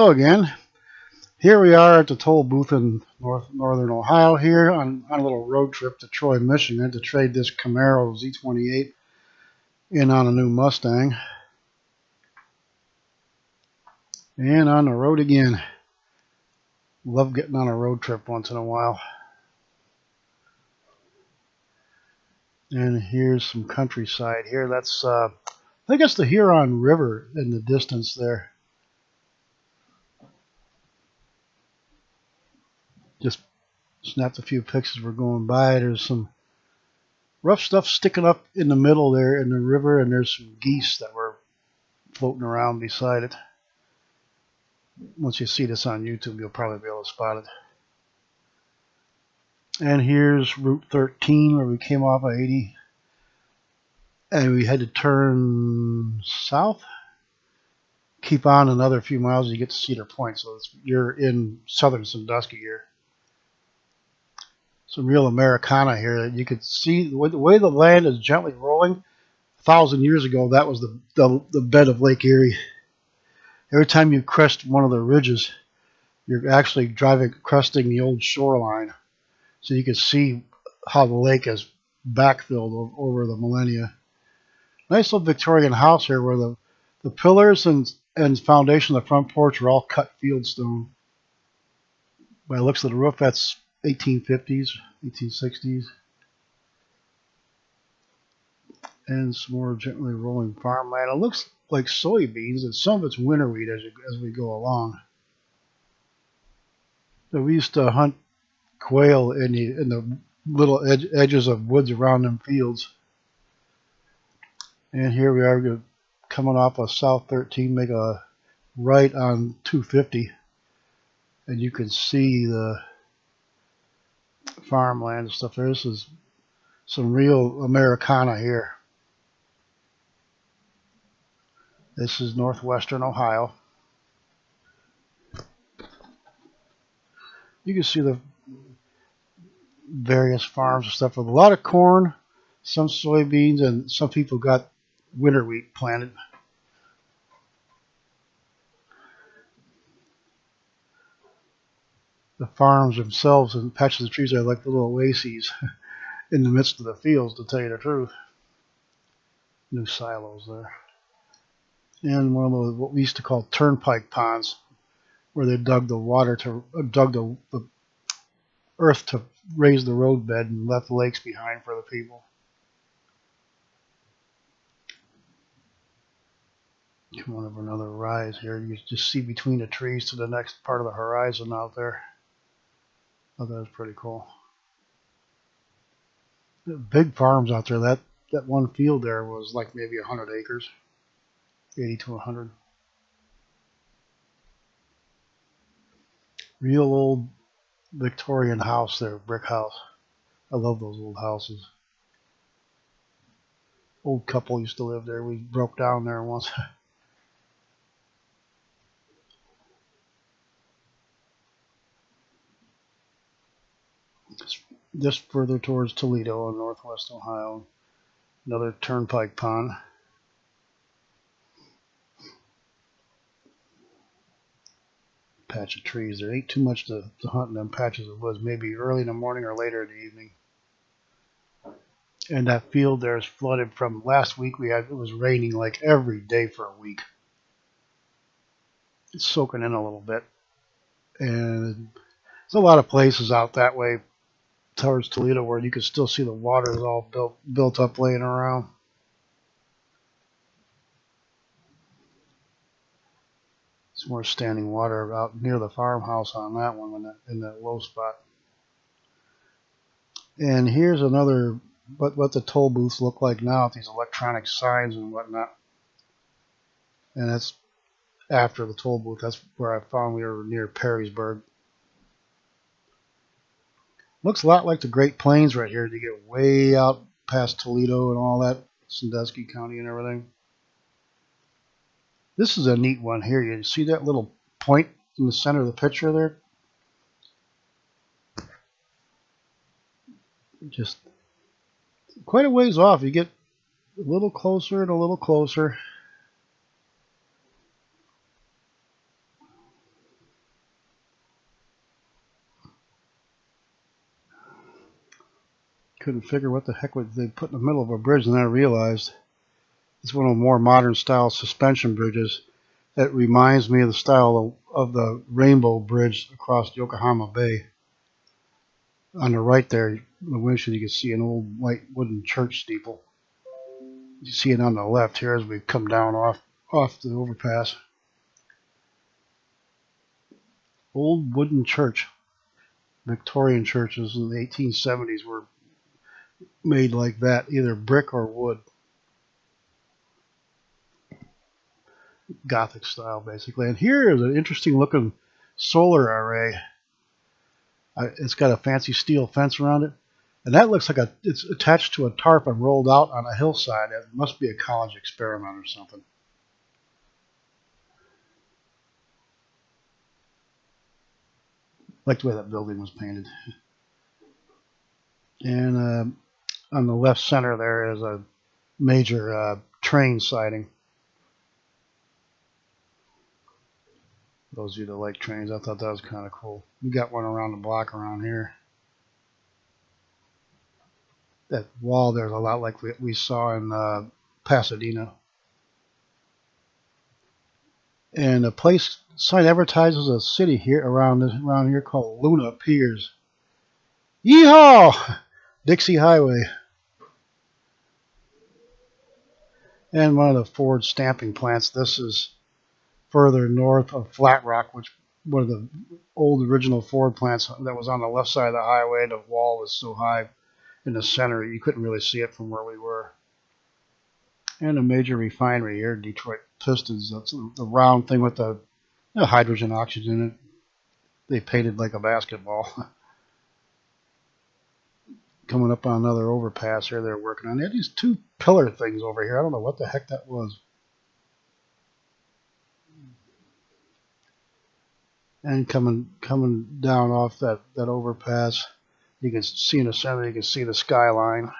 Hello again. Here we are at the toll booth in northern Ohio here on a little road trip to Troy, Michigan to trade this Camaro Z28 in on a new Mustang. And on the road again. Love getting on a road trip once in a while. And here's some countryside here. That's I think it's the Huron River in the distance there. Just snapped a few pictures. We're going by. There's some rough stuff sticking up in the middle there in the river, and there's some geese that were floating around beside it. Once you see this on YouTube, you'll probably be able to spot it. And here's Route 13 where we came off of 80, and we had to turn south. Keep on another few miles, you get to Cedar Point, so you're in southern Sandusky here. Some real Amercana here. You could see the way the land is gently rolling. 1,000 years ago, that was the bed of Lake Erie. Every time you crest one of the ridges, you're actually cresting the old shoreline. So you can see how the lake is backfilled over the millennia. Nice little Victorian house here where the pillars and foundation of the front porch are all cut fieldstone. By the looks of the roof, that's 1850s, 1860s. And some more gently rolling farmland. It looks like soybeans, and some of it's winter wheat as we go along. So we used to hunt quail in the little edges of woods around them fields. And here we are coming off of South 13, make a right on 250, and you can see the farmland and stuff. This is some real Amercana here. This is northwestern Ohio. You can see the various farms and stuff with a lot of corn, some soybeans, and some people got winter wheat planted. The farms themselves and patches of trees are like the little oases in the midst of the fields, to tell you the truth. New silos there. And one of those, what we used to call turnpike ponds, where they dug the water to dug the earth to raise the roadbed and left lakes behind for the people. Come on over another rise here. You just see between the trees to the next part of the horizon out there. Oh, that was pretty cool. Big farms out there. That one field there was like maybe 100 acres, 80 to 100. Real old Victorian house there, brick house. I love those old houses. Old couple used to live there. We broke down there once. Just further towards Toledo in northwest Ohio. Another turnpike pond. Patch of trees. There ain't too much to hunt in them patches of woods. Maybe early in the morning or later in the evening. And that field there is flooded from last week. It was raining like every day for a week. It's soaking in a little bit. And there's a lot of places out that way towards Toledo where you can still see the water is all built up laying around. Some more standing water out near the farmhouse on that one in that low spot. And here's another what the toll booths look like now with these electronic signs and whatnot. And that's after the toll booth. That's where I found we were near Perrysburg. Looks a lot like the Great Plains right here. You get way out past Toledo and all that, Sandusky County and everything. This is a neat one here. You see that little point in the center of the picture there? Just quite a ways off. You get a little closer and a little closer. Couldn't figure what the heck they put in the middle of a bridge, and then I realized it's one of the more modern style suspension bridges that reminds me of the style of the Rainbow Bridge across Yokohama Bay. On the right there, in the windshield, you can see an old white wooden church steeple. You see it on the left here as we come down off the overpass. Old wooden church. Victorian churches in the 1870s were made like that, either brick or wood. Gothic style, basically. And here is an interesting looking solar array. It's got a fancy steel fence around it, and that looks like it's attached to a tarp and rolled out on a hillside. It must be a college experiment or something. Like the way that building was painted. And on the left center there is a major train siding. Those of you that like trains, I thought that was kind of cool. We got one around the block around here. That wall there's a lot like we saw in Pasadena. And a sign advertises a city here around here called Luna Piers. Yeehaw! Dixie Highway. And one of the Ford stamping plants. This is further north of Flat Rock, which one of the old original Ford plants that was on the left side of the highway. The wall was so high in the center you couldn't really see it from where we were. And a major refinery here, Detroit Pistons. That's the round thing with the hydrogen, oxygen in it. They painted like a basketball. Coming up on another overpass here they're working on. They had these two pillar things over here. I don't know what the heck that was. And coming down off that overpass, you can see in the center, you can see the skyline.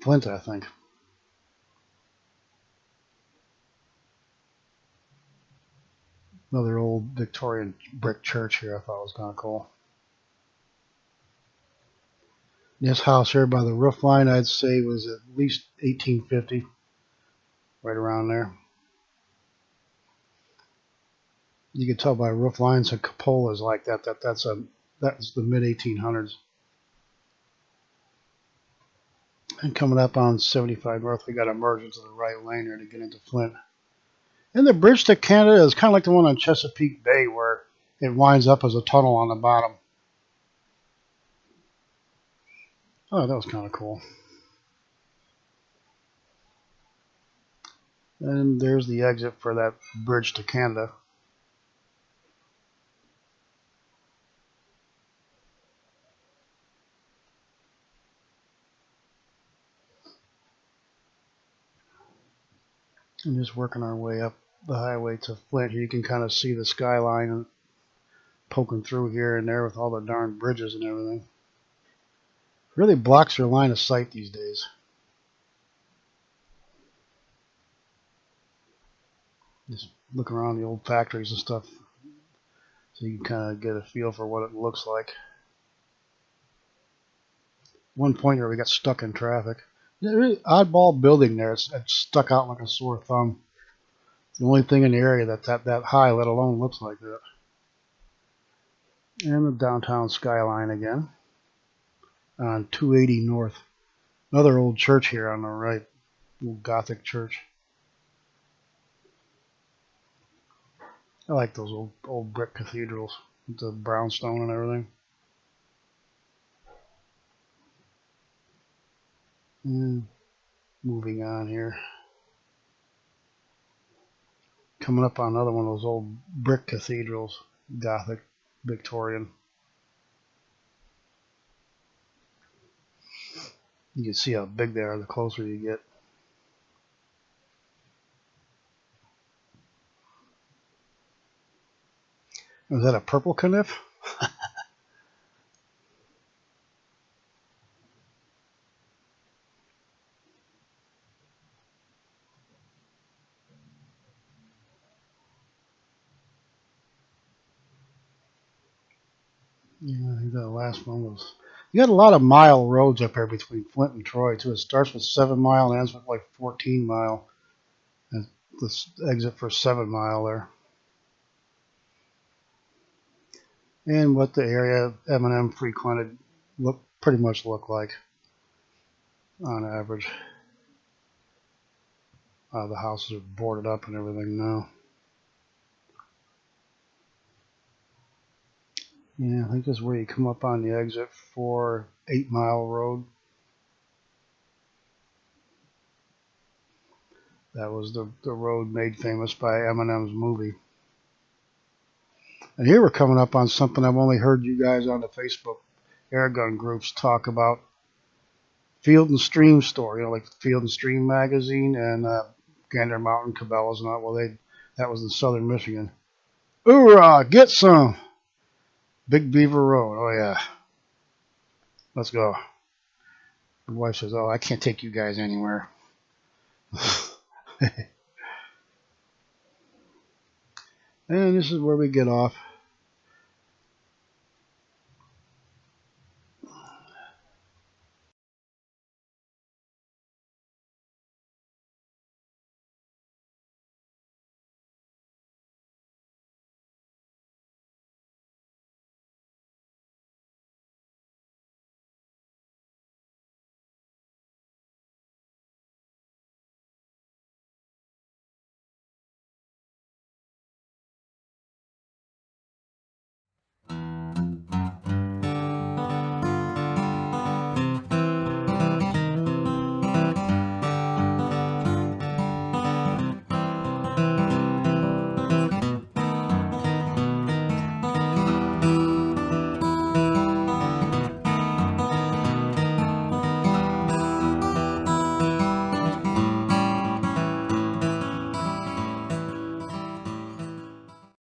Flint, I think. Another old Victorian brick church here I thought was kind of cool. This house here by the roof line, I'd say was at least 1850, right around there. You can tell by roof lines and cupolas like that that's the mid 1800s. And coming up on 75 North, we got to merge into the right lane here to get into Flint. And the bridge to Canada is kind of like the one on Chesapeake Bay, where it winds up as a tunnel on the bottom. Oh, that was kind of cool. And there's the exit for that bridge to Canada. And just working our way up the highway to Flint. Here you can kind of see the skyline poking through here and there with all the darn bridges and everything. Really blocks your line of sight these days. Just look around the old factories and stuff so you can kind of get a feel for what it looks like. One point here we got stuck in traffic. Really oddball building there. It's stuck out like a sore thumb. It's the only thing in the area that high, let alone looks like that. And the downtown skyline again on 280 North. Another old church here on the right, old Gothic church. I like those old brick cathedrals with the brownstone and everything. And moving on here. Coming up on another one of those old brick cathedrals, Gothic, Victorian. You can see how big they are the closer you get. Is that a purple caniff? Yeah, I think that last one was You got a lot of mile roads up here between Flint and Troy too. It starts with 7 mile and ends with like 14 mile. And this exit for 7 mile there. And what the area M&M frequented pretty much look like on average. The houses are boarded up and everything now. Yeah, I think this is where you come up on the exit for 8 Mile Road. That was the road made famous by Eminem's movie. And here we're coming up on something I've only heard you guys on the Facebook airgun groups talk about. Field and Stream store, like Field and Stream magazine and Gander Mountain, Cabela's and all. Well, that was in southern Michigan. Hoorah, get some! Big Beaver Road, oh yeah. Let's go. The wife says, oh, I can't take you guys anywhere. And this is where we get off.